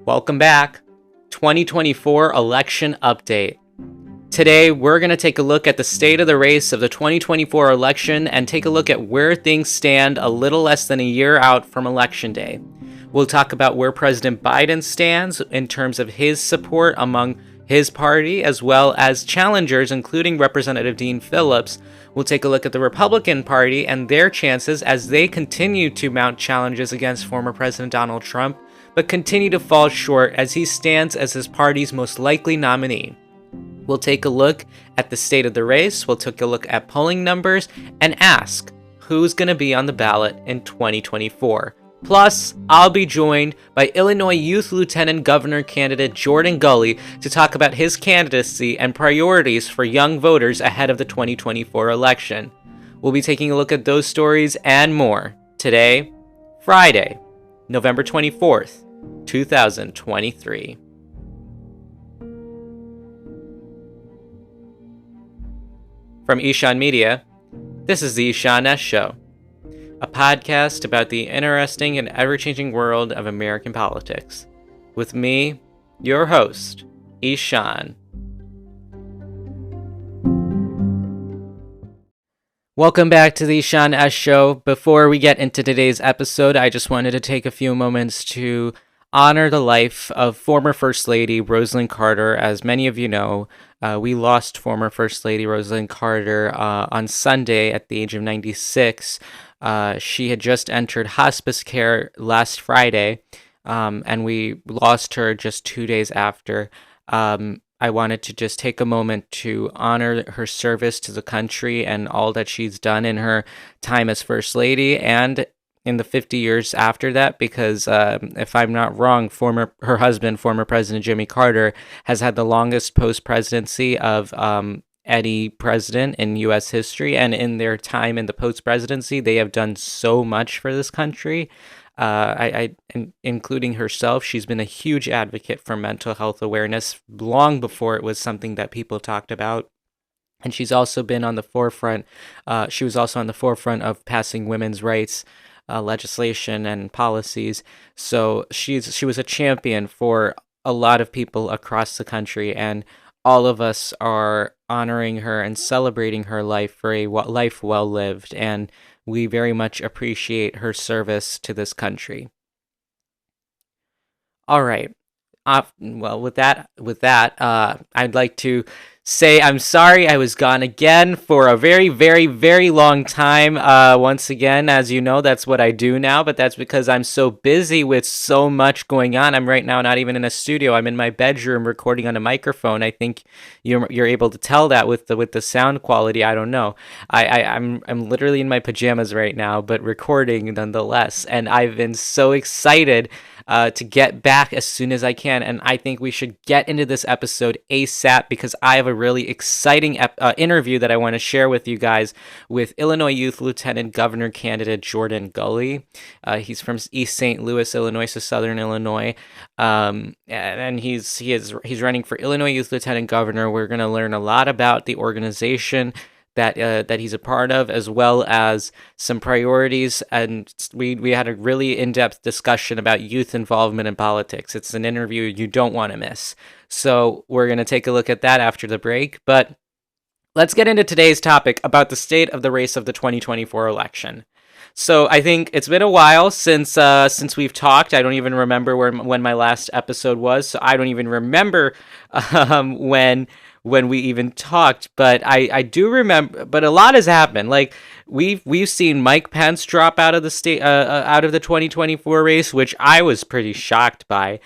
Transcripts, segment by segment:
Welcome back. 2024 election update. Today, we're going to take a look at the state of the race of the 2024 election and take a look at where things stand a little less than a year out from Election Day. We'll talk about where President Biden stands in terms of his support among his party, as well as challengers, including Representative Dean Phillips. We'll take a look at the Republican Party and their chances as they continue to mount challenges against former President Donald Trump, but continue to fall short as he stands as his party's most likely nominee. We'll take a look at the state of the race, we'll take a look at polling numbers, and ask who's going to be on the ballot in 2024. Plus, I'll be joined by Illinois Youth Lieutenant Governor candidate Jordon Gully to talk about his candidacy and priorities for young voters ahead of the 2024 election. We'll be taking a look at those stories and more today, Friday, November 24th, 2023. From Ishan Media, this is the Ishan S. Show, a podcast about the interesting and ever-changing world of American politics. With me, your host, Ishan. Welcome back to the Ishan S. Show. Before we get into today's episode, I just wanted to take a few moments to honor the life of former First Lady Rosalynn Carter. As many of you know, we lost former First Lady Rosalynn Carter on Sunday at the age of 96. She had just entered hospice care last Friday, and we lost her just 2 days after. I wanted to just take a moment to honor her service to the country and all that she's done in her time as First Lady and in the 50 years after that, because if I'm not wrong, her husband, former President Jimmy Carter, has had the longest post-presidency of any president in U.S. history, and in their time in the post-presidency, they have done so much for this country. Including herself, she's been a huge advocate for mental health awareness long before it was something that people talked about. And she's also been on the forefront. She was also on the forefront of passing women's rights legislation and policies. So she was a champion for a lot of people across the country, and all of us are honoring her and celebrating her life for a life well lived, and we very much appreciate her service to this country. All right. Well, with that, I'd like to say I'm sorry I was gone again for a very, very, very long time. Once again, as you know, that's what I do now, but that's because I'm so busy with so much going on. I'm right now not even in a studio. I'm in my bedroom recording on a microphone. I think you're able to tell that with the sound quality. I don't know. I'm literally in my pajamas right now, but recording nonetheless. And I've been so excited to get back as soon as I can, and I think we should get into this episode ASAP because I have a really exciting interview that I want to share with you guys with Illinois Youth Lieutenant Governor candidate Jordon Gully. He's from East St. Louis, Illinois, so Southern Illinois, and he's running for Illinois Youth Lieutenant Governor. We're going to learn a lot about the organization that he's a part of, as well as some priorities, and we had a really in-depth discussion about youth involvement in politics. It's an interview you don't want to miss. So we're going to take a look at that after the break, but let's get into today's topic about the state of the race of the 2024 election. So I think it's been a while since we've talked. I don't even remember when my last episode was, so I don't even remember when we even talked, but I do remember. But a lot has happened. Like we've seen Mike Pence drop out of the state, out of the 2024 race, which I was pretty shocked by,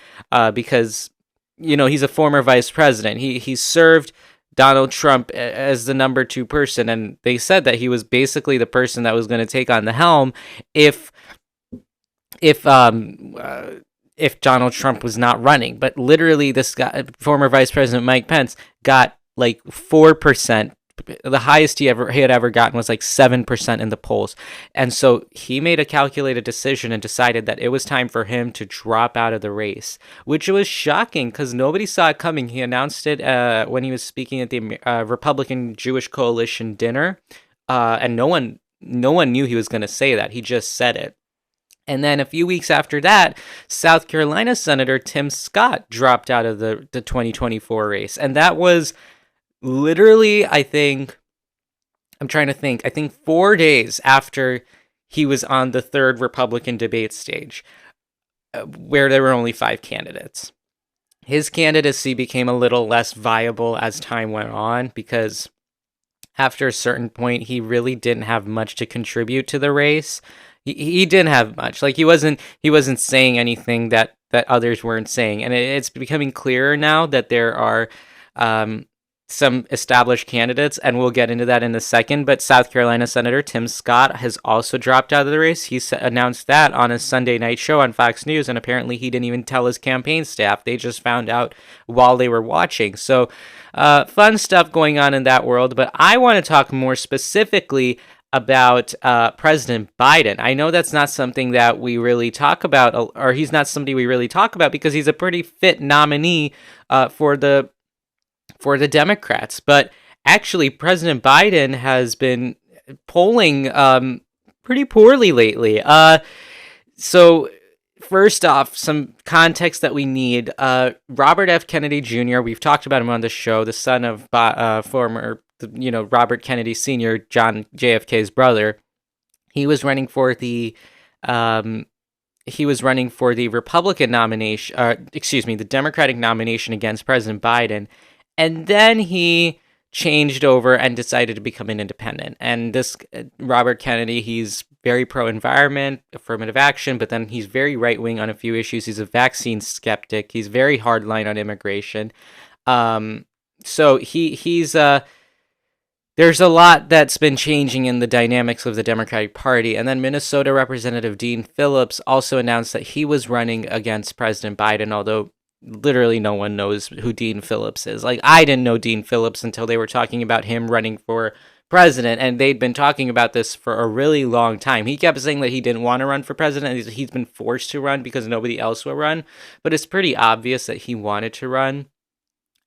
because he's a former vice president. He served Donald Trump as the number 2 person, and they said that he was basically the person that was going to take on the helm if Donald Trump was not running. But literally, this guy, former Vice President Mike Pence, got like 4%. The highest he had ever gotten was like 7% in the polls. And so he made a calculated decision and decided that it was time for him to drop out of the race, which was shocking because nobody saw it coming. He announced it when he was speaking at the Republican Jewish Coalition dinner, and no one knew he was going to say that. He just said it. And then a few weeks after that, South Carolina Senator Tim Scott dropped out of the 2024 race. And that was literally, I'm trying to think, I think 4 days after he was on the third Republican debate stage, where there were only 5 candidates. His candidacy became a little less viable as time went on because after a certain point, he really didn't have much to contribute to the race. He didn't have much. Like he wasn't saying anything that others weren't saying, and it's becoming clearer now that there are some established candidates, and we'll get into that in a second. But South Carolina Senator Tim Scott has also dropped out of the race. He announced that on a Sunday night show on Fox News, and apparently he didn't even tell his campaign staff. They just found out while they were watching. So fun stuff going on in that world. But I want to talk more specifically about President Biden. I know that's not something that we really talk about, or he's not somebody we really talk about because he's a pretty fit nominee for the Democrats. But actually, President Biden has been polling pretty poorly lately. So first off, some context that we need. Robert F. Kennedy Jr., we've talked about him on the show, the son of former, Robert Kennedy Sr., John JFK's brother. He was running for the Republican nomination, the Democratic nomination against President Biden. And then he changed over and decided to become an independent. And this Robert Kennedy, he's very pro-environment, affirmative action, but then he's very right-wing on a few issues. He's a vaccine skeptic. He's very hardline on immigration. So he's there's a lot that's been changing in the dynamics of the Democratic Party. And then Minnesota Representative Dean Phillips also announced that he was running against President Biden, although literally no one knows who Dean Phillips is. Like, I didn't know Dean Phillips until they were talking about him running for president, and they'd been talking about this for a really long time. He kept saying that he didn't want to run for president. He's been forced to run because nobody else will run, but it's pretty obvious that he wanted to run.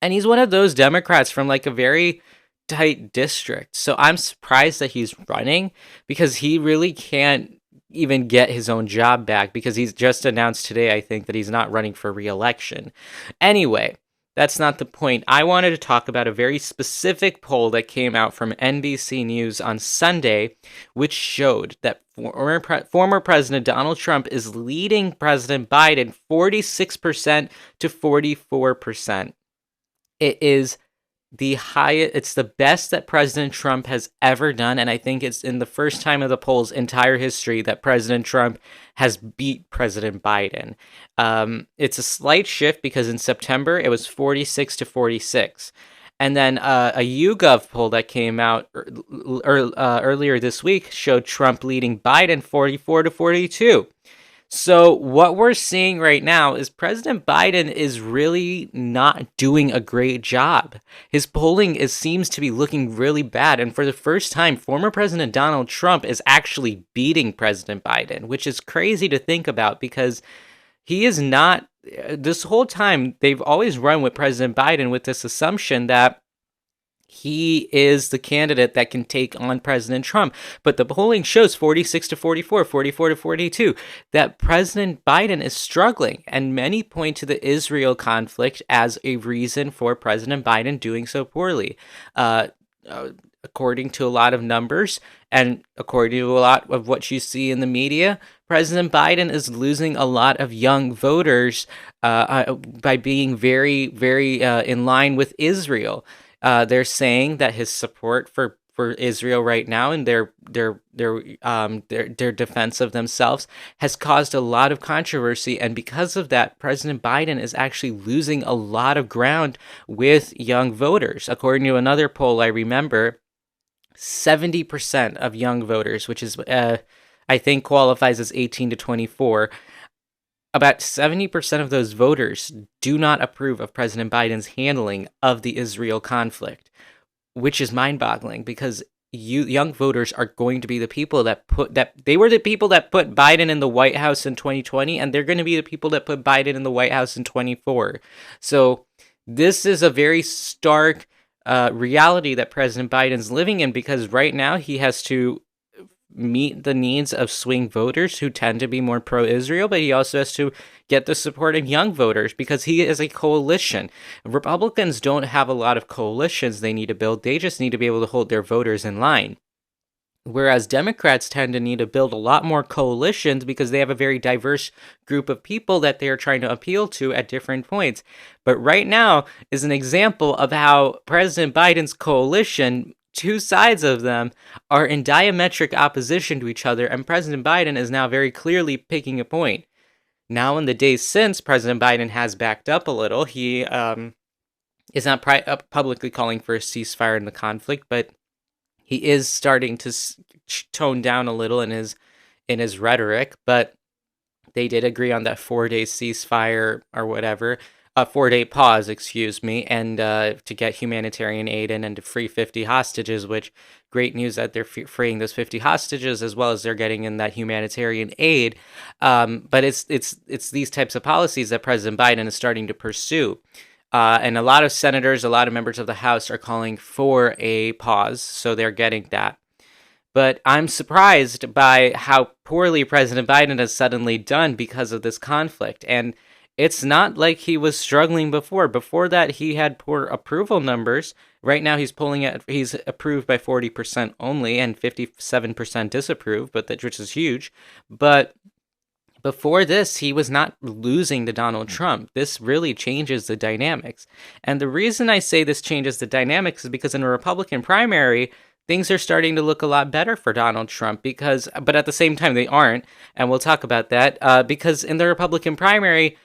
And he's one of those Democrats from like a very tight district. So I'm surprised that he's running because he really can't even get his own job back because he's just announced today, I think, that he's not running for re-election. Anyway, that's not the point. I wanted to talk about a very specific poll that came out from NBC News on Sunday, which showed that former President Donald Trump is leading President Biden 46% to 44%. It is the highest, it's the best that President Trump has ever done, and I think it's in the first time of the poll's entire history that President Trump has beat President Biden. It's a slight shift because in September it was 46 to 46. And then a YouGov poll that came out earlier this week showed Trump leading Biden 44 to 42. So what we're seeing right now is President Biden is really not doing a great job. His polling seems to be looking really bad. And for the first time, former President Donald Trump is actually beating President Biden, which is crazy to think about because he is not. This whole time, they've always run with President Biden with this assumption that he is the candidate that can take on President Trump. But the polling shows 46 to 44, 44 to 42, that President Biden is struggling. And many point to the Israel conflict as a reason for President Biden doing so poorly. According to a lot of numbers and according to a lot of what you see in the media, President Biden is losing a lot of young voters by being very, very in line with Israel. They're saying that his support for Israel right now and their defense of themselves has caused a lot of controversy, and because of that, President Biden is actually losing a lot of ground with young voters. According to another poll I remember, 70% of young voters, which is I think qualifies as 18 to 24. About 70% of those voters do not approve of President Biden's handling of the Israel conflict, which is mind-boggling because young voters are going to be the people they were the people that put Biden in the White House in 2020, and they're going to be the people that put Biden in the White House in 24. So this is a very stark reality that President Biden's living in because right now he has to meet the needs of swing voters who tend to be more pro-Israel, but he also has to get the support of young voters because he is a coalition. Republicans don't have a lot of coalitions they need to build. They just need to be able to hold their voters in line. Whereas Democrats tend to need to build a lot more coalitions because they have a very diverse group of people that they are trying to appeal to at different points. But right now is an example of how President Biden's coalition, two sides of them, are in diametric opposition to each other, and President Biden is now very clearly picking a point. Now, in the days since, President Biden has backed up a little. He is not publicly calling for a ceasefire in the conflict, but he is starting to tone down a little in his rhetoric, but they did agree on that 4-day ceasefire or whatever, a 4-day pause, excuse me, and to get humanitarian aid in and to free 50 hostages, which great news that they're freeing those 50 hostages as well as they're getting in that humanitarian aid. But it's these types of policies that President Biden is starting to pursue. And a lot of senators, a lot of members of the House are calling for a pause, so they're getting that. But I'm surprised by how poorly President Biden has suddenly done because of this conflict. And it's not like he was struggling before. Before that, he had poor approval numbers. Right now, he's approved by 40% only and 57% disapproved, which is huge. But before this, he was not losing to Donald Trump. This really changes the dynamics. And the reason I say this changes the dynamics is because in a Republican primary, things are starting to look a lot better for Donald Trump but at the same time, they aren't. And we'll talk about that because in the Republican primary,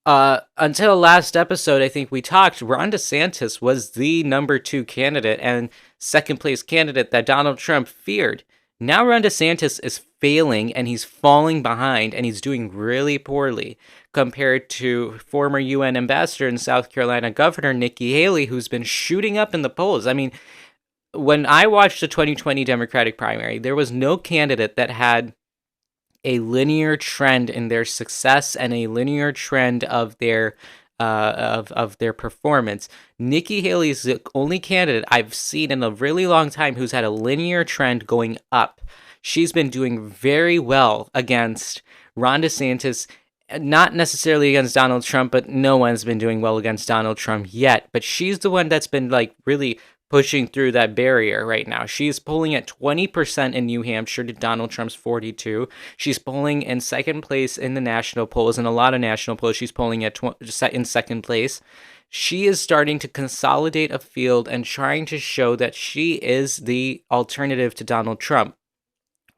until last episode, I think we talked, Ron DeSantis was the number 2 candidate and second place candidate that Donald Trump feared. Now Ron DeSantis is failing and he's falling behind and he's doing really poorly compared to former UN ambassador and South Carolina Governor Nikki Haley, who's been shooting up in the polls. I mean, when I watched the 2020 Democratic primary, there was no candidate that had a linear trend in their success and a linear trend of their performance. Nikki Haley is the only candidate I've seen in a really long time who's had a linear trend going up. She's been doing very well against Ron DeSantis, not necessarily against Donald Trump, but no one's been doing well against Donald Trump yet. But she's the one that's been really pushing through that barrier right now. She's polling at 20% in New Hampshire to Donald Trump's 42%. She's polling in second place in the national polls. In a lot of national polls, she's polling at in second place. She is starting to consolidate a field and trying to show that she is the alternative to Donald Trump.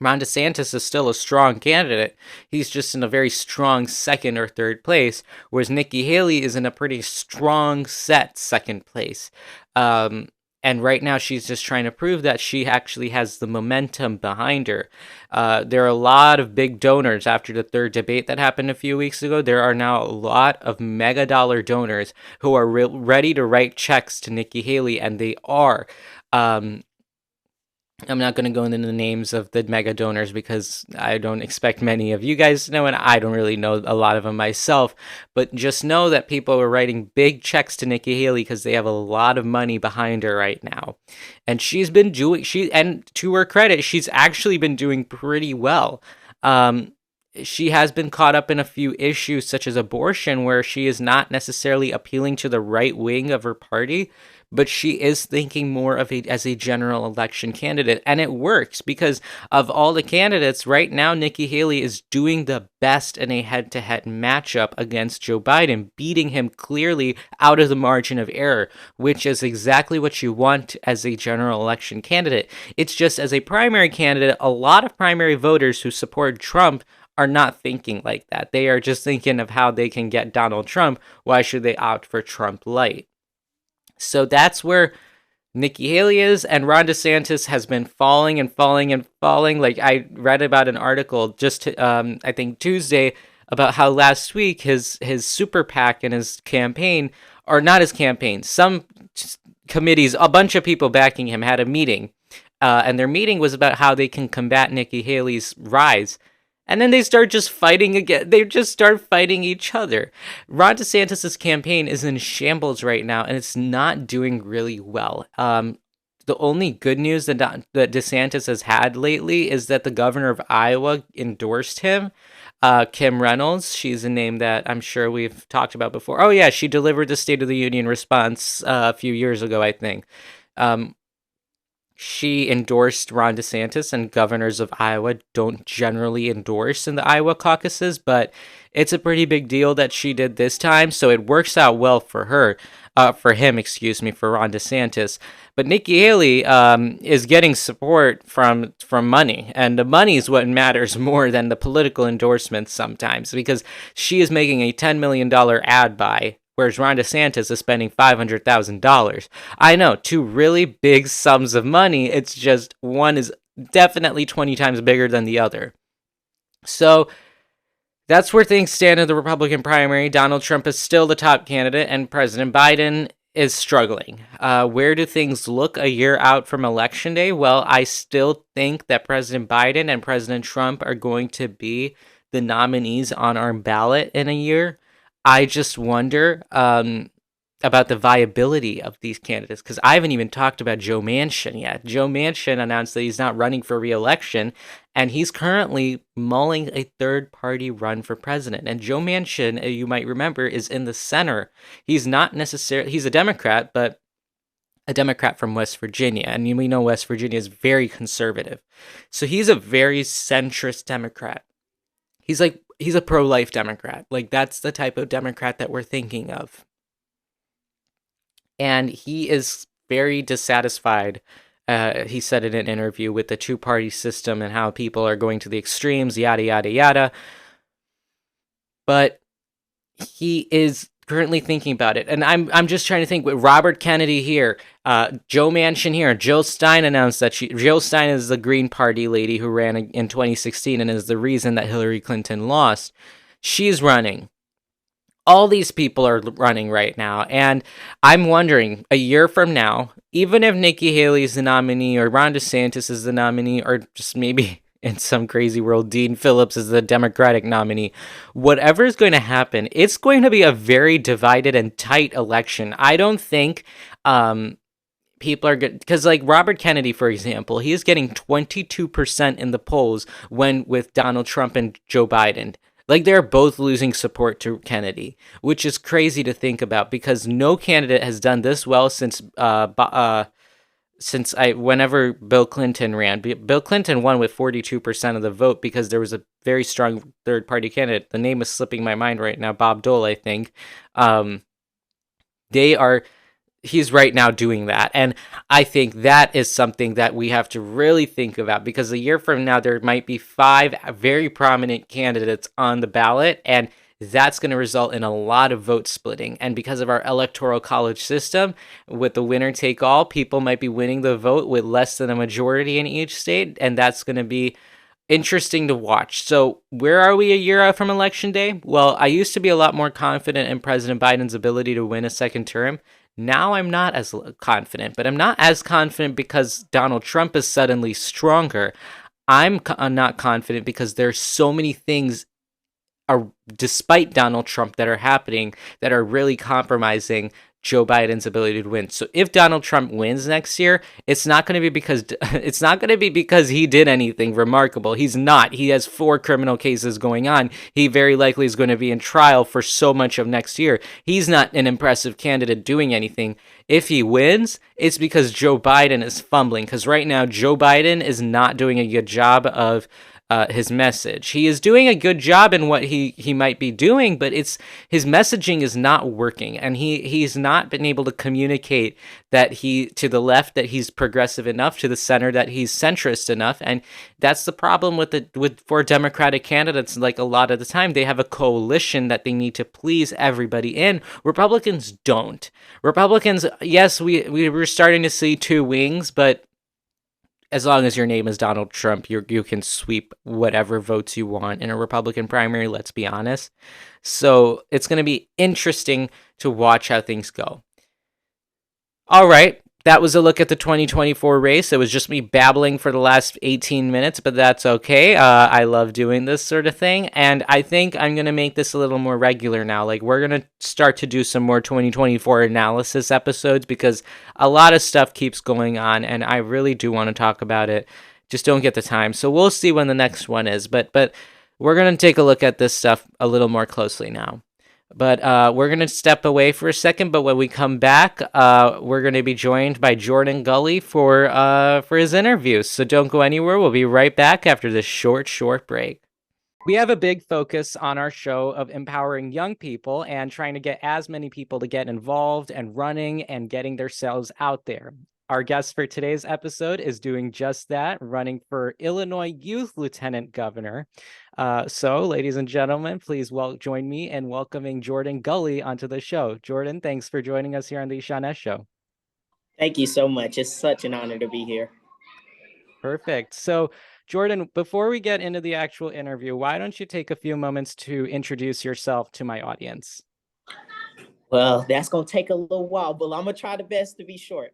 Ron DeSantis is still a strong candidate. He's just in a very strong second or third place, whereas Nikki Haley is in a pretty strong set second place. And right now, she's just trying to prove that she actually has the momentum behind her. There are a lot of big donors after the third debate that happened a few weeks ago. There are now a lot of mega dollar donors who are ready to write checks to Nikki Haley, and they are. I'm not going to go into the names of the mega donors because I don't expect many of you guys to know, and I don't really know a lot of them myself. But just know that people are writing big checks to Nikki Haley because they have a lot of money behind her right now. And she's been and to her credit, she's actually been doing pretty well. She has been caught up in a few issues such as abortion, where she is not necessarily appealing to the right wing of her party, but she is thinking more of as a general election candidate. And it works because of all the candidates right now, Nikki Haley is doing the best in a head-to-head matchup against Joe Biden, beating him clearly out of the margin of error, which is exactly what you want as a general election candidate. It's just as a primary candidate, a lot of primary voters who support Trump are not thinking like that. They are just thinking of how they can get Donald Trump. Why should they opt for Trump light? So that's where Nikki Haley is, and Ron DeSantis has been falling and falling and falling. Like, I read about an article just I think Tuesday about how last week his super PAC and his campaign, or not his campaign, some committees, a bunch of people backing him had a meeting, and their meeting was about how they can combat Nikki Haley's rise. And then they start just fighting again. They just start fighting each other. Ron DeSantis' campaign is in shambles right now, and it's not doing really well. the only good news that DeSantis has had lately is that the governor of Iowa endorsed him. Kim Reynolds, she's a name that I'm sure we've talked about before. Oh yeah, she delivered the State of the Union response a few years ago, I think. Um, she endorsed Ron DeSantis, and governors of Iowa don't generally endorse in the Iowa caucuses, but it's a pretty big deal that she did this time, so it works out well for her, for him, excuse me, for Ron DeSantis. But Nikki Haley is getting support from money, and the money is what matters more than the political endorsements sometimes, because she is making a $10 million ad buy, whereas Ron DeSantis is spending $500,000. I know, two really big sums of money. It's just one is definitely 20 times bigger than the other. So that's where things stand in the Republican primary. Donald Trump is still the top candidate, and President Biden is struggling. Where do things look a year out from Election Day? Well, I still think that President Biden and President Trump are going to be the nominees on our ballot in a year. I just wonder about the viability of these candidates, because I haven't even talked about Joe Manchin yet. Joe Manchin announced that he's not running for re-election, and he's currently mulling a third-party run for president. And Joe Manchin, you might remember, is in the center. He's not necessarily, he's a Democrat, but a Democrat from West Virginia, and we know West Virginia is very conservative. So he's a very centrist Democrat. He's a pro-life Democrat. Like, that's the type of Democrat that we're thinking of. And he is very dissatisfied, he said in an interview, with the two-party system and how people are going to the extremes, yada, yada, yada. But he is currently thinking about it. And I'm just trying to think with Robert Kennedy here, Joe Manchin here. Jill Stein announced that Jill Stein is the Green Party lady who ran in 2016 and is the reason that Hillary Clinton lost. She's running. All these people are running right now, and I'm wondering, a year from now, even if Nikki Haley is the nominee, or Ron DeSantis is the nominee, or just maybe in some crazy world, Dean Phillips is the Democratic nominee, whatever is going to happen, it's going to be a very divided and tight election. I don't think people are good, because like Robert Kennedy, for example, he is getting 22% in the polls when with Donald Trump and Joe Biden. Like, they're both losing support to Kennedy, which is crazy to think about, because no candidate has done this well since whenever Bill Clinton ran. Bill Clinton won with 42% of the vote because there was a very strong third-party candidate. The name is slipping my mind right now, Bob Dole, I think. He's right now doing that. And I think that is something that we have to really think about, because a year from now, there might be 5 very prominent candidates on the ballot, and that's going to result in a lot of vote splitting. And because of our electoral college system, with the winner take all, people might be winning the vote with less than a majority in each state, and that's going to be interesting to watch. So where are we a year out from Election Day? Well, I used to be a lot more confident in President Biden's ability to win a second term. Now I'm not as confident, but I'm not as confident because Donald Trump is suddenly stronger. I'm not confident because there's so many things despite Donald Trump that are happening that are really compromising Joe Biden's ability to win. So if Donald Trump wins next year, it's not going to be because he did anything remarkable. He's not. He has 4 criminal cases going on. He very likely is going to be in trial for so much of next year. He's not an impressive candidate doing anything. If he wins, it's because Joe Biden is fumbling, because right now Joe Biden is not doing a good job of his message. He is doing a good job in what he might be doing, but his messaging is not working, and he's not been able to communicate that to the left that he's progressive enough, to the center that he's centrist enough, and that's the problem for Democratic candidates. Like, a lot of the time, they have a coalition that they need to please everybody in. Republicans don't. Republicans, yes, we're starting to see 2 wings, but as long as your name is Donald Trump, you can sweep whatever votes you want in a Republican primary, let's be honest. So it's going to be interesting to watch how things go. All right, that was a look at the 2024 race. It was just me babbling for the last 18 minutes, but that's okay. I love doing this sort of thing. And I think I'm going to make this a little more regular now. Like, we're going to start to do some more 2024 analysis episodes because a lot of stuff keeps going on, and I really do want to talk about it. Just don't get the time. So we'll see when the next one is. But we're going to take a look at this stuff a little more closely now. But we're going to step away for a second. But when we come back, we're going to be joined by Jordon Gully for his interview. So don't go anywhere. We'll be right back after this short break. We have a big focus on our show of empowering young people and trying to get as many people to get involved and running and getting themselves out there. Our guest for today's episode is doing just that, running for Illinois Youth Lieutenant Governor. So, ladies and gentlemen, please join me in welcoming Jordon Gully onto the show. Jordon, thanks for joining us here on the Sean S. Show. Thank you so much. It's such an honor to be here. Perfect. So, Jordon, before we get into the actual interview, why don't you take a few moments to introduce yourself to my audience? Well, that's gonna take a little while, but I'm gonna try the best to be short.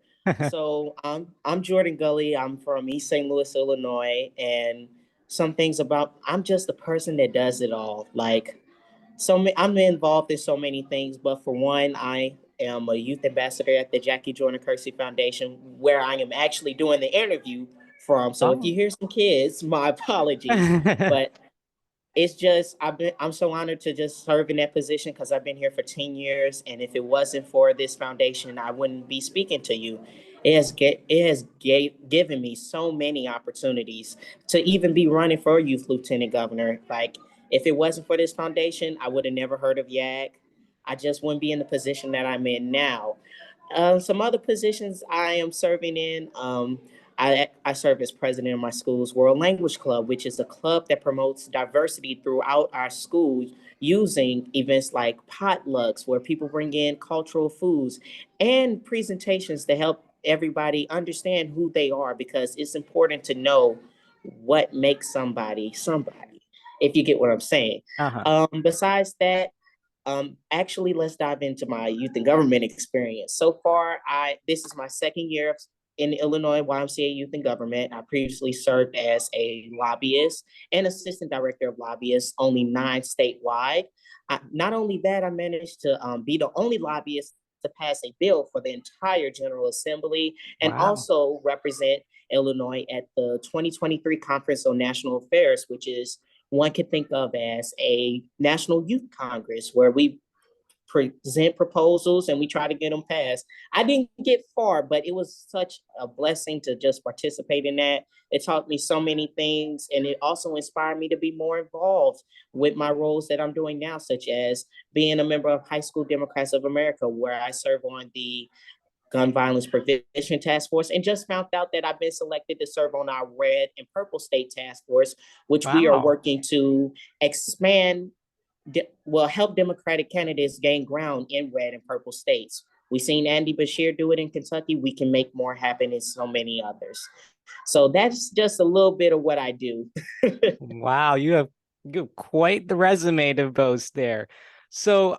So I'm Jordon Gully. I'm from East St. Louis, Illinois, and some things about I'm just the person that does it all. I'm involved in so many things, but for one, I am a youth ambassador at the Jackie Jordan Kersey Foundation, where I am actually doing the interview from. So if Oh. you hear some kids, my apologies, but it's just I'm so honored to just serve in that position because I've been here for 10 years, and if it wasn't for this foundation, I wouldn't be speaking to you. Given me so many opportunities to even be running for youth lieutenant governor. Like, if it wasn't for this foundation, I would have never heard of YAG. I just wouldn't be in the position that I'm in now. Some other positions I am serving in. I serve as president of my school's World Language Club, which is a club that promotes diversity throughout our schools using events like potlucks, where people bring in cultural foods and presentations to help everybody understand who they are, because it's important to know what makes somebody somebody, if you get what I'm saying. Uh-huh. Besides that, actually, let's dive into my youth and government experience. So far, I this is my second year in Illinois YMCA Youth and Government. I previously served as a lobbyist and assistant director of lobbyists, only 9 statewide. Not only that, I managed to be the only lobbyist to pass a bill for the entire General Assembly and Wow. also represent Illinois at the 2023 Conference on National Affairs, which is one could think of as a National Youth Congress, where we present proposals and we try to get them passed. I didn't get far, but it was such a blessing to just participate in that. It taught me so many things, and it also inspired me to be more involved with my roles that I'm doing now, such as being a member of High School Democrats of America, where I serve on the Gun Violence Prevention Task Force, and just found out that I've been selected to serve on our Red and Purple State Task Force, which we are Wow. working to expand, help Democratic candidates gain ground in red and purple states. We've seen Andy Bashir do it in Kentucky. We can make more happen in so many others. So that's just a little bit of what I do. Wow, you have quite the resume to boast there. So,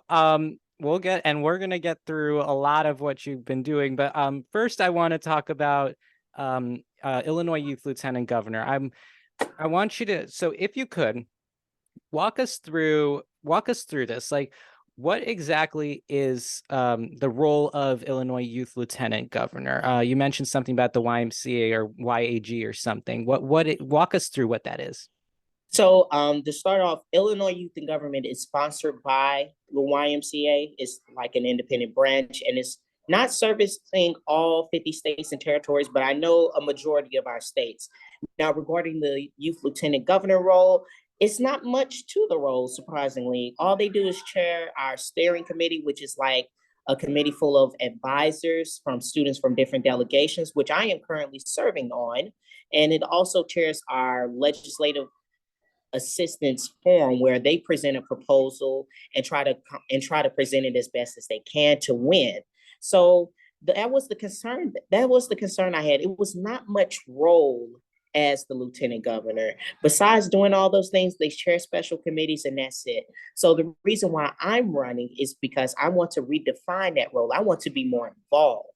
we're gonna get through a lot of what you've been doing, but first I want to talk about Illinois Youth Lieutenant Governor. I want you to, so if you could walk us through this. Like, what exactly is the role of Illinois Youth Lieutenant Governor? You mentioned something about the YMCA or YAG or something. Walk us through what that is. So, to start off, Illinois Youth and Government is sponsored by the YMCA. It's like an independent branch, and it's not servicing all 50 states and territories, but I know a majority of our states. Now, regarding the Youth Lieutenant Governor role, it's not much to the role, surprisingly. All they do is chair our steering committee, which is like a committee full of advisors from students from different delegations, which I am currently serving on. And it also chairs our legislative assistance forum, where they present a proposal and try to present it as best as they can to win. So that was the concern. That was the concern I had. It was not much role as the lieutenant governor. Besides doing all those things, they chair special committees, and that's it. So the reason why I'm running is because I want to redefine that role. I want to be more involved.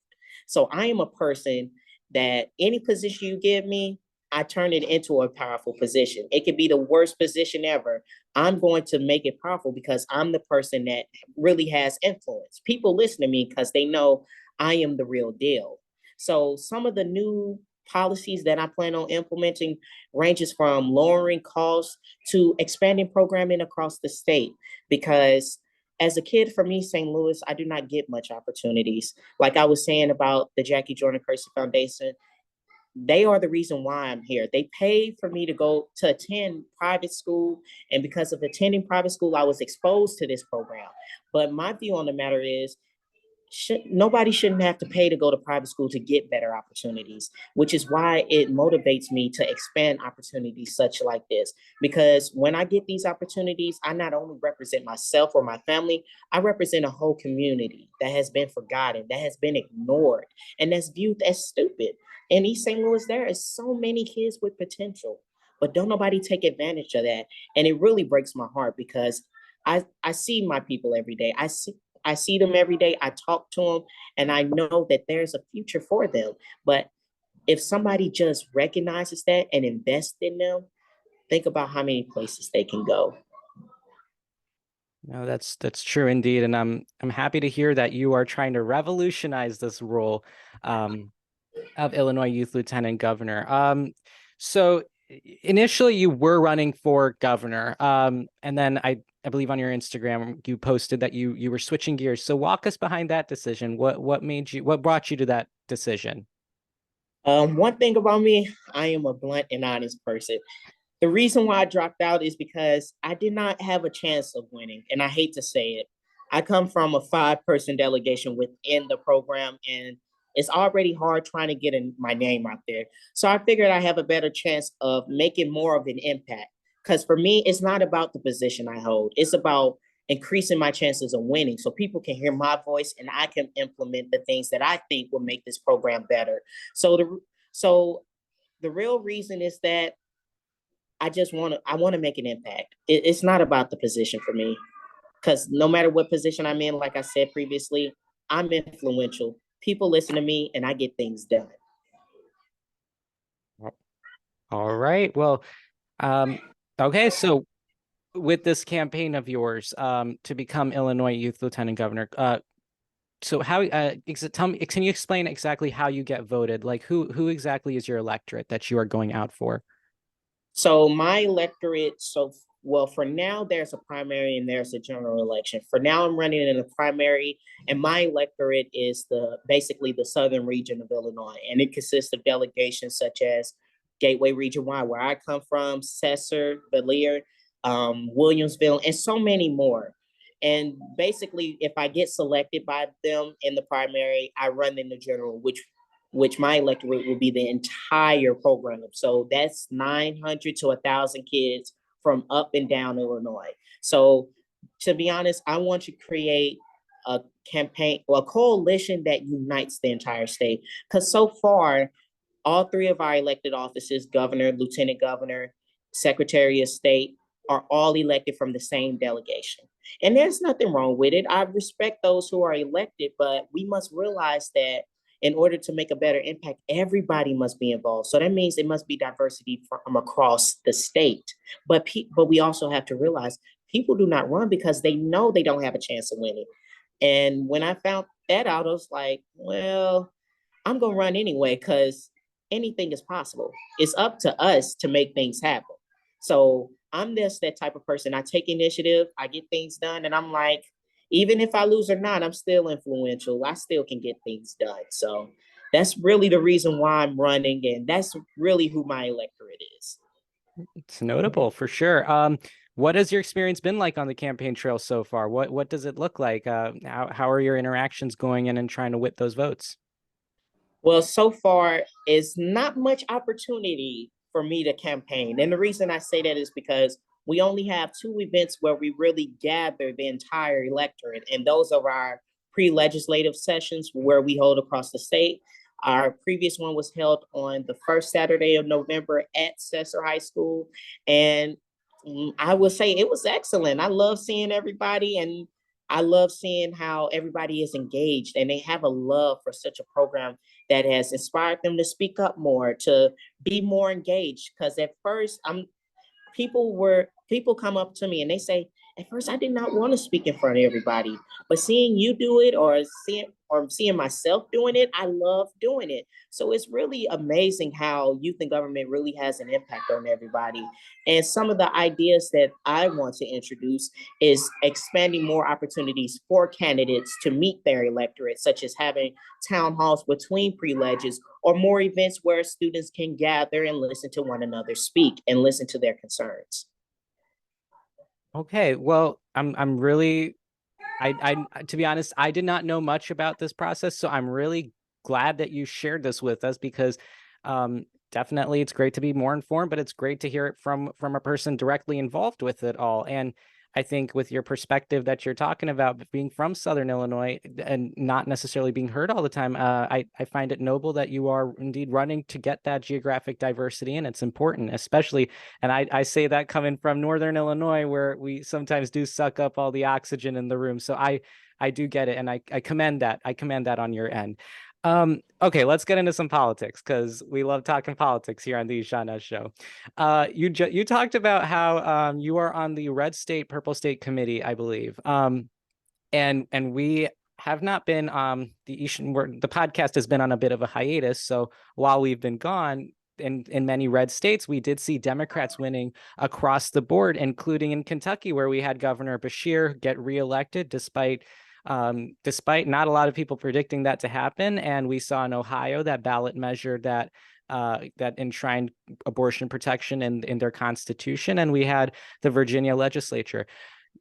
So I am a person that any position you give me, I turn it into a powerful position. It could be the worst position ever. I'm going to make it powerful because I'm the person that really has influence. People listen to me because they know I am the real deal. So some of the new policies that I plan on implementing ranges from lowering costs to expanding programming across the state. Because as a kid, for me, St. Louis, I do not get much opportunities. Like I was saying about the Jackie Jordan Kersey Foundation, they are the reason why I'm here. They paid for me to go to attend private school. And because of attending private school, I was exposed to this program. But my view on the matter is nobody shouldn't have to pay to go to private school to get better opportunities, which is why it motivates me to expand opportunities such like this. Because when I get these opportunities, I not only represent myself or my family, I represent a whole community that has been forgotten, that has been ignored, and that's viewed as stupid. In East St. Louis, there is so many kids with potential, but don't nobody take advantage of that. And it really breaks my heart because I see my people every day. I see them every day. I talk to them, and I know that there's a future for them. But if somebody just recognizes that and invests in them, think about how many places they can go. No, that's true indeed, and I'm happy to hear that you are trying to revolutionize this role of Illinois Youth Lieutenant Governor. So initially you were running for governor, and then I believe on your Instagram you posted that you were switching gears. So walk us behind that decision. What brought you to that decision? One thing about me, I am a blunt and honest person. The reason why I dropped out is because I did not have a chance of winning. And I hate to say it. I come from a 5-person delegation within the program, and it's already hard trying to get my name out there. So I figured I have a better chance of making more of an impact. Because for me, it's not about the position I hold, it's about increasing my chances of winning so people can hear my voice and I can implement the things that I think will make this program better. So the real reason is that I want to make an impact. It's not about the position for me because no matter what position I'm in, like I said previously, I'm influential. People listen to me, and I get things done. All right. Well, um, okay. So with this campaign of yours, to become Illinois Youth Lieutenant Governor, so how tell me, can you explain exactly how you get voted? Like who exactly is your electorate that you are going out for? So my electorate, well, for now there's a primary and there's a general election. For now, I'm running in a primary, and my electorate is basically the southern region of Illinois, and it consists of delegations such as Gateway Region Y, where I come from, Cesar, Valier, Williamsville, and so many more. And basically, if I get selected by them in the primary, I run in the general, which my electorate will be the entire program. So that's 900 to 1,000 kids from up and down Illinois. So to be honest, I want to create a campaign or a coalition that unites the entire state. Because so far, all 3 of our elected offices, governor, lieutenant governor, secretary of state, are all elected from the same delegation. And there's nothing wrong with it. I respect those who are elected, but we must realize that in order to make a better impact, everybody must be involved. So that means it must be diversity from across the state. But we also have to realize people do not run because they know they don't have a chance of winning. And when I found that out, I was like, well, I'm gonna run anyway because anything is possible. It's up to us to make things happen. So I'm just that type of person. I take initiative, I get things done, and I'm like, even if I lose or not, I'm still influential. I still can get things done. So that's really the reason why I'm running, and that's really who my electorate is. It's notable for sure. What has your experience been like on the campaign trail so far? What does it look like? How are your interactions going in and trying to whip those votes? Well, so far, it's not much opportunity for me to campaign. And the reason I say that is because we only have 2 events where we really gather the entire electorate, and those are our pre-legislative sessions where we hold across the state. Our previous one was held on the first Saturday of November at Cesar High School. And I would say it was excellent. I love seeing everybody, and I love seeing how everybody is engaged and they have a love for such a program that has inspired them to speak up more, to be more engaged. Because at first, people come up to me and they say, at first I did not want to speak in front of everybody, but seeing you do it, or seeing myself doing it, I love doing it. So it's really amazing how youth and government really has an impact on everybody. And some of the ideas that I want to introduce is expanding more opportunities for candidates to meet their electorate, such as having town halls between pre-ledges or more events where students can gather and listen to one another speak and listen to their concerns. Okay, well, I'm really I to be honest, I did not know much about this process, so I'm really glad that you shared this with us because definitely it's great to be more informed, but it's great to hear it from a person directly involved with it all. And I think with your perspective that you're talking about being from Southern Illinois and not necessarily being heard all the time, I find it noble that you are indeed running to get that geographic diversity, and it's important, especially, and I say that coming from Northern Illinois, where we sometimes do suck up all the oxygen in the room. So I do get it, and I commend that. I commend that on your end. Okay, let's get into some politics because we love talking politics here on the Shana Show. You talked about how you are on the Red State Purple State Committee, I believe. And we have not been the podcast has been on a bit of a hiatus. So while we've been gone, in many red states, we did see Democrats winning across the board, including in Kentucky, where we had Governor Beshear get reelected despite not a lot of people predicting that to happen. And we saw in Ohio that ballot measure that enshrined abortion protection in their constitution. And we had the Virginia legislature.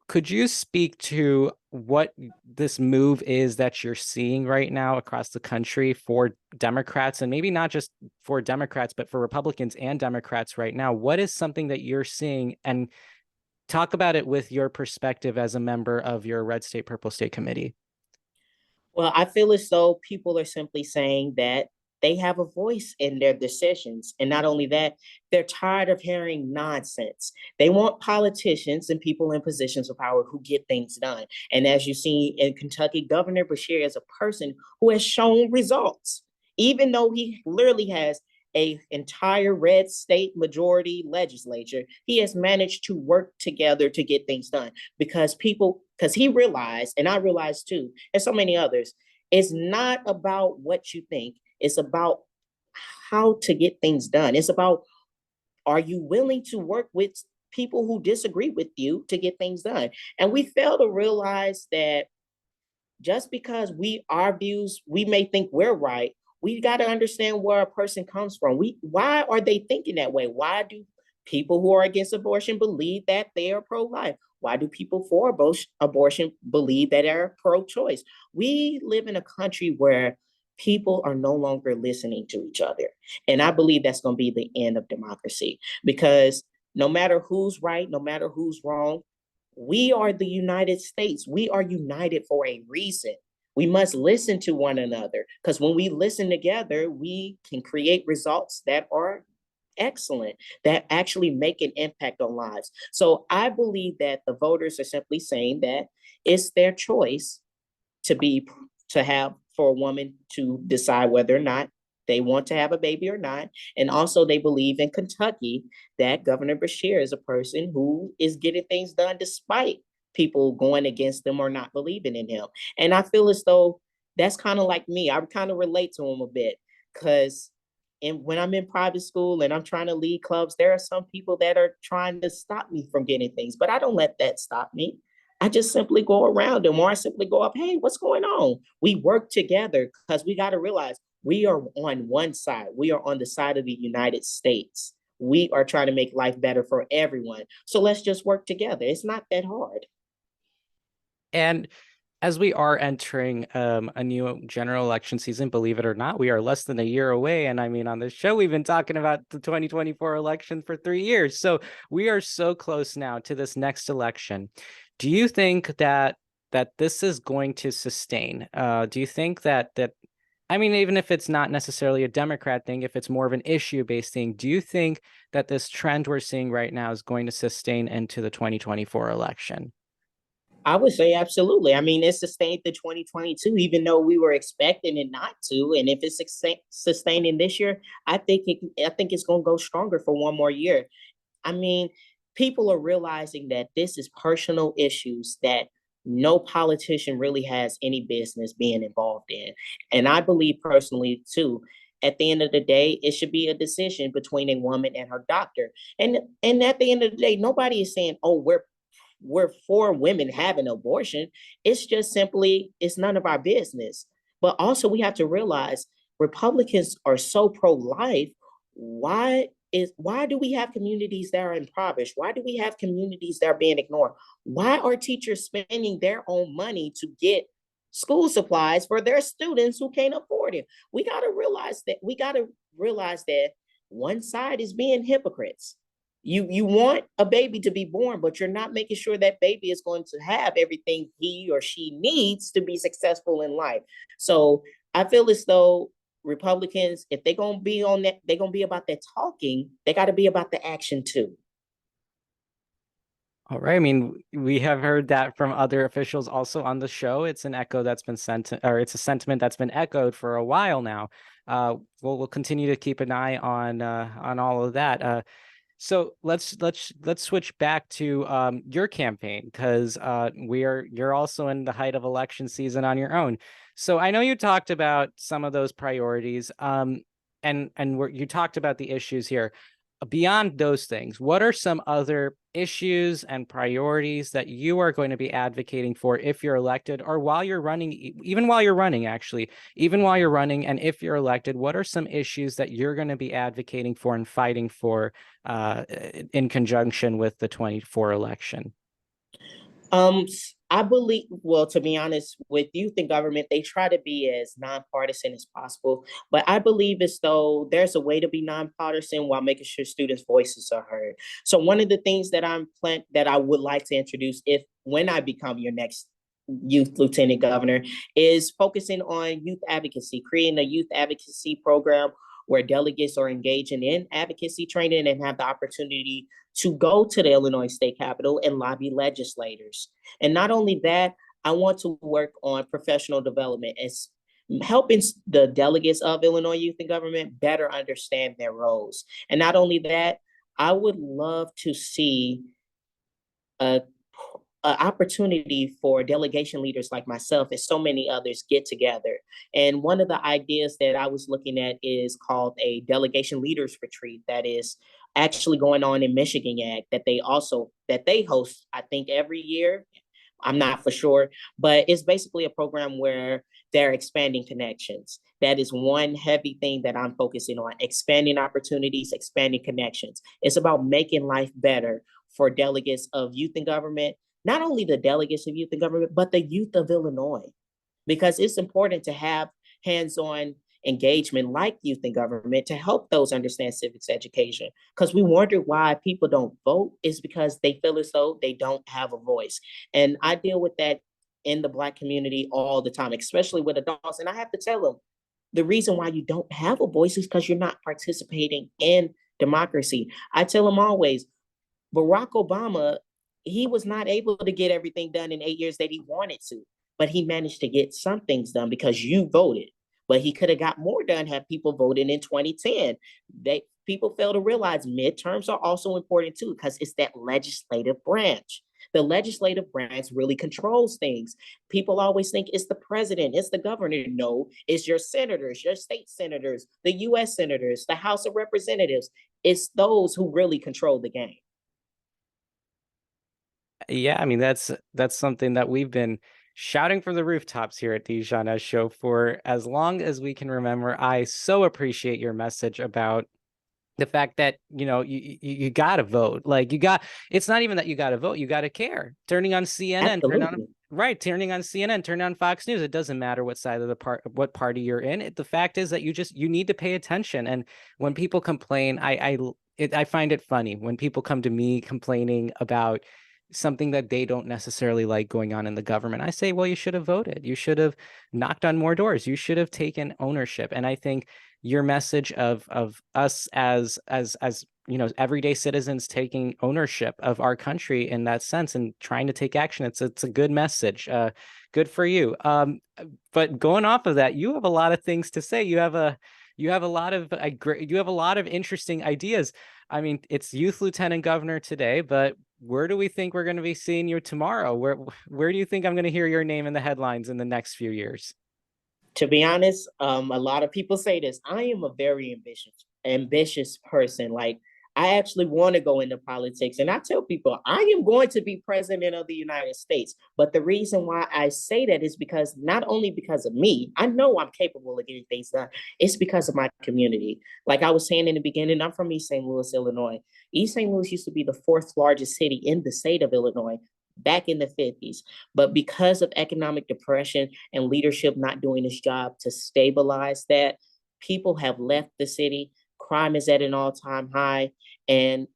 Could you speak to what this move is that you're seeing right now across the country for Democrats, and maybe not just for Democrats, but for Republicans and Democrats right now? What is something that you're seeing, and talk about it with your perspective as a member of your Red State Purple State Committee? Well, I feel as though people are simply saying that they have a voice in their decisions. And not only that, they're tired of hearing nonsense. They want politicians and people in positions of power who get things done. And as you see in Kentucky, Governor Beshear is a person who has shown results, even though he literally has a entire red state majority legislature. He has managed to work together to get things done because he realized, and I realized too, and so many others, it's not about what you think, it's about how to get things done. It's about, are you willing to work with people who disagree with you to get things done? And we fail to realize that just because our views, we may think we're right, we got to understand where a person comes from. Why are they thinking that way? Why do people who are against abortion believe that they are pro-life? Why do people for abortion believe that they're pro-choice? We live in a country where people are no longer listening to each other. And I believe that's going to be the end of democracy, because no matter who's right, no matter who's wrong, we are the United States. We are united for a reason. We must listen to one another, because when we listen together, we can create results that are excellent, that actually make an impact on lives. So I believe that the voters are simply saying that it's their choice to have for a woman to decide whether or not they want to have a baby or not. And also they believe in Kentucky that Governor Beshear is a person who is getting things done despite people going against them or not believing in him. And I feel as though that's kind of like me. I kind of relate to him a bit, because when I'm in private school and I'm trying to lead clubs, there are some people that are trying to stop me from getting things, but I don't let that stop me. I just simply go around them, or I simply go up, hey, what's going on? We work together, because we got to realize we are on one side. We are on the side of the United States. We are trying to make life better for everyone. So let's just work together. It's not that hard. And as we are entering a new general election season, believe it or not, we are less than a year away. And I mean, on this show, we've been talking about the 2024 election for 3 years. So we are so close now to this next election. Do you think that this is going to sustain? Do you think that I mean, even if it's not necessarily a Democrat thing, if it's more of an issue-based thing, do you think that this trend we're seeing right now is going to sustain into the 2024 election? I would say absolutely. I mean, it sustained the 2022, even though we were expecting it not to. And if it's sustaining this year, I think it's going to go stronger for one more year. I mean, people are realizing that this is personal issues that no politician really has any business being involved in. And I believe personally too, at the end of the day, it should be a decision between a woman and her doctor. And at the end of the day, nobody is saying, "Oh, we're for women having abortion." It's just simply it's none of our business. But also we have to realize Republicans are so pro-life. Why do we have communities that are impoverished? Why do we have communities that are being ignored? Why are teachers spending their own money to get school supplies for their students who can't afford it? We got to realize that one side is being hypocrites. You want a baby to be born, but you're not making sure that baby is going to have everything he or she needs to be successful in life. So I feel as though Republicans, if they're gonna be on that, they're gonna be about that talking, they gotta be about the action too. All right. I mean, we have heard that from other officials also on the show. It's an echo that's been sent, or it's a sentiment that's been echoed for a while now. We'll continue to keep an eye on all of that. So let's switch back to your campaign, because you're also in the height of election season on your own. So I know you talked about some of those priorities, and you talked about the issues here. Beyond those things, what are some other issues and priorities that you are going to be advocating for if you're elected, or while you're running, even while you're running, actually, even while you're running, and if you're elected, what are some issues that you're going to be advocating for and fighting for in conjunction with the 24 election? Um, I believe, well, to be honest, with youth in government, they try to be as nonpartisan as possible. But I believe as though there's a way to be nonpartisan while making sure students' voices are heard. So one of the things that I would like to introduce, if when I become your next youth lieutenant governor, is focusing on youth advocacy, creating a youth advocacy program where delegates are engaging in advocacy training and have the opportunity to go to the Illinois State Capitol and lobby legislators. And not only that, I want to work on professional development as helping the delegates of Illinois Youth in Government better understand their roles. And not only that, I would love to see a opportunity for delegation leaders like myself and so many others get together. And one of the ideas that I was looking at is called a delegation leaders retreat that is actually going on in Michigan Ag that they host, I think, every year. I'm not for sure, but it's basically a program where they're expanding connections. That is one heavy thing that I'm focusing on: expanding opportunities, expanding connections. It's about making life better for delegates of youth in government, not only the delegates of youth in government, but the youth of Illinois, because it's important to have hands-on engagement like youth in government to help those understand civics education. Because we wonder why people don't vote is because they feel as though they don't have a voice. And I deal with that in the Black community all the time, especially with adults. And I have to tell them the reason why you don't have a voice is because you're not participating in democracy. I tell them always, Barack Obama, he was not able to get everything done in 8 years that he wanted to, but he managed to get some things done because you voted. But he could have got more done had people voted in 2010. People fail to realize midterms are also important too, because it's that legislative branch. The legislative branch really controls things. People always think it's the president, it's the governor. No, it's your senators, your state senators, the US senators, the House of Representatives. It's those who really control the game. Yeah, I mean, that's something that we've been shouting from the rooftops here at the Jana Show for as long as we can remember. I so appreciate your message about the fact that, you got to vote. Like, it's not even that you got to vote, you got to care. Turning on CNN, Absolutely. turning on CNN, turn on Fox News. It doesn't matter what side of what party you're in. The fact is that you need to pay attention. And when people complain, I find it funny when people come to me complaining about something that they don't necessarily like going on in the government. I say, well, you should have voted. You should have knocked on more doors. You should have taken ownership. And I think your message of us as everyday citizens taking ownership of our country in that sense and trying to take action. It's a good message. Good for you. But going off of that, you have a lot of things to say. You have a lot of you have a lot of interesting ideas. I mean, it's youth lieutenant governor today, but where do we think we're going to be seeing you tomorrow? Where do you think I'm going to hear your name in the headlines in the next few years? To be honest, a lot of people say this. I am a very ambitious person. Like I actually want to go into politics, and I tell people I am going to be president of the United States. But the reason why I say that is because not only because of me, I know I'm capable of getting things done. It's because of my community. Like I was saying in the beginning, I'm from East St. Louis, Illinois. East St. Louis used to be the fourth largest city in the state of Illinois back in the 50s. But because of economic depression and leadership not doing its job to stabilize that, people have left the city. Crime is at an all-time high, and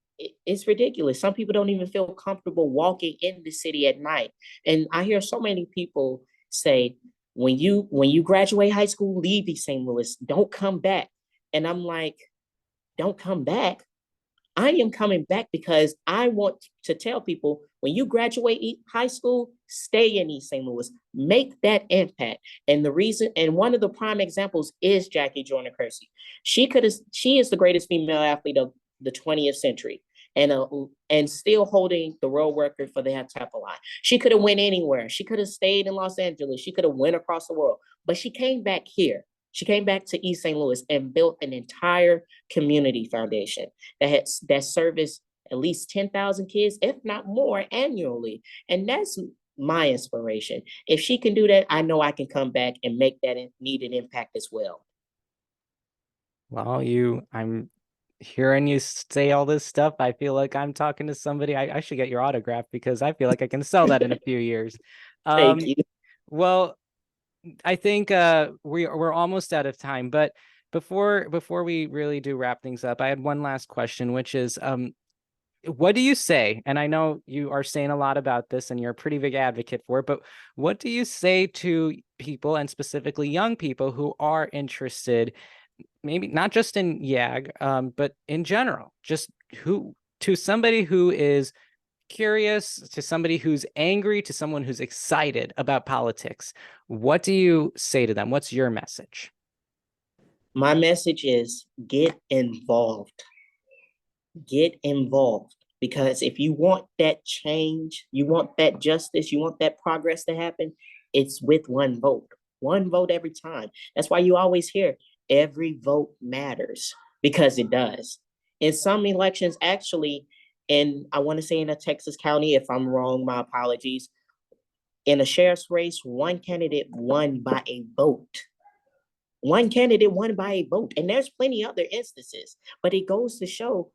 it's ridiculous. Some people don't even feel comfortable walking in the city at night. And I hear so many people say, when you graduate high school, leave East St. Louis. Don't come back. And I'm like, don't come back. I am coming back because I want to tell people when you graduate high school, stay in East St. Louis, make that impact. And the reason, and one of the prime examples is Jackie Jordan Kersey. She is the greatest female athlete of the 20th century, and still holding the world record for the heptathlon. She could have went anywhere. She could have stayed in Los Angeles. She could have went across the world, but she came back here. She came back to East St. Louis and built an entire community foundation that serviced at least 10,000 kids, if not more, annually. And that's my inspiration. If she can do that, I know I can come back and make that needed impact as well. Well, I'm hearing you say all this stuff. I feel like I'm talking to somebody. I should get your autograph because I feel like I can sell that in a few years. Thank Um, you. well, I think we're almost out of time, but before we really do wrap things up, I had one last question, which is what do you say? And I know you are saying a lot about this and you're a pretty big advocate for it, but what do you say to people and specifically young people who are interested, maybe not just in YAG, but in general, just who to somebody who is curious, to somebody who's angry, to someone who's excited about politics? What do you say to them? What's your message? My message is get involved. Get involved. Because if you want that change, you want that justice, you want that progress to happen, it's with one vote every time. That's why you always hear every vote matters because it does. In some elections, actually, and I want to say in a Texas county, if I'm wrong, my apologies. In a sheriff's race, one candidate won by a vote. One candidate won by a vote. And there's plenty other instances, but it goes to show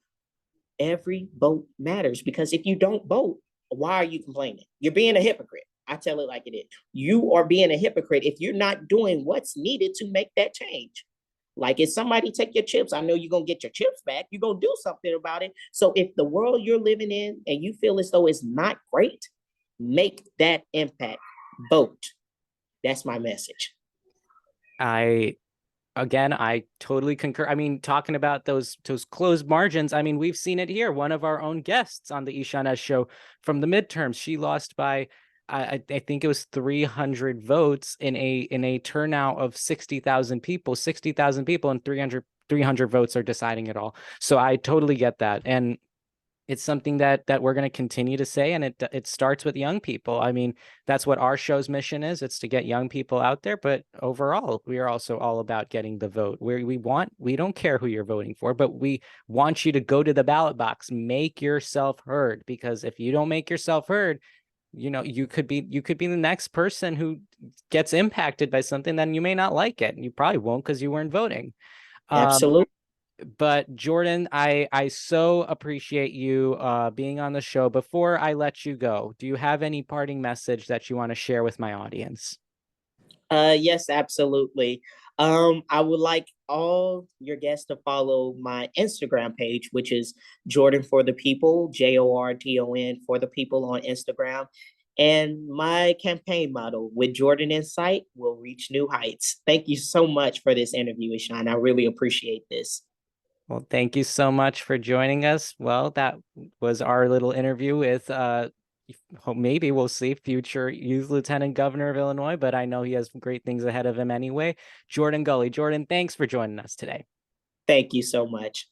every vote matters because if you don't vote, why are you complaining? You're being a hypocrite. I tell it like it is. You are being a hypocrite if you're not doing what's needed to make that change. Like if somebody take your chips, I know you're gonna get your chips back. You're gonna do something about it. So if the world you're living in and you feel as though it's not great, make that impact. Vote. That's my message. I Again, I totally concur. I mean, talking about those closed margins, I mean, we've seen it here. One of our own guests on the Ishan S show from the midterms, she lost by I think it was 300 votes in a turnout of 60,000 people, and 300 votes are deciding it all. So I totally get that. And it's something that we're going to continue to say, and it starts with young people. I mean, that's what our show's mission is. It's to get young people out there, but overall we are also all about getting the vote. We don't care who you're voting for, but we want you to go to the ballot box, make yourself heard, because if you don't make yourself heard, you could be the next person who gets impacted by something, then you may not like it, and you probably won't because you weren't voting. um Absolutely. but Jordan, I so appreciate you being on the show. Before I let you go, do you have any parting message that you want to share with my audience? Yes, absolutely. I would like all your guests to follow my Instagram page, which is Jordan for the People, JORDON for the People on Instagram. And my campaign motto, with Jordan in sight, will reach new heights. Thank you so much for this interview, Ishan. I really appreciate this. Well, thank you so much for joining us. Well, that was our little interview with maybe we'll see future youth lieutenant governor of Illinois, but I know he has great things ahead of him anyway. Jordon Gully. Jordon, thanks for joining us today. Thank you so much.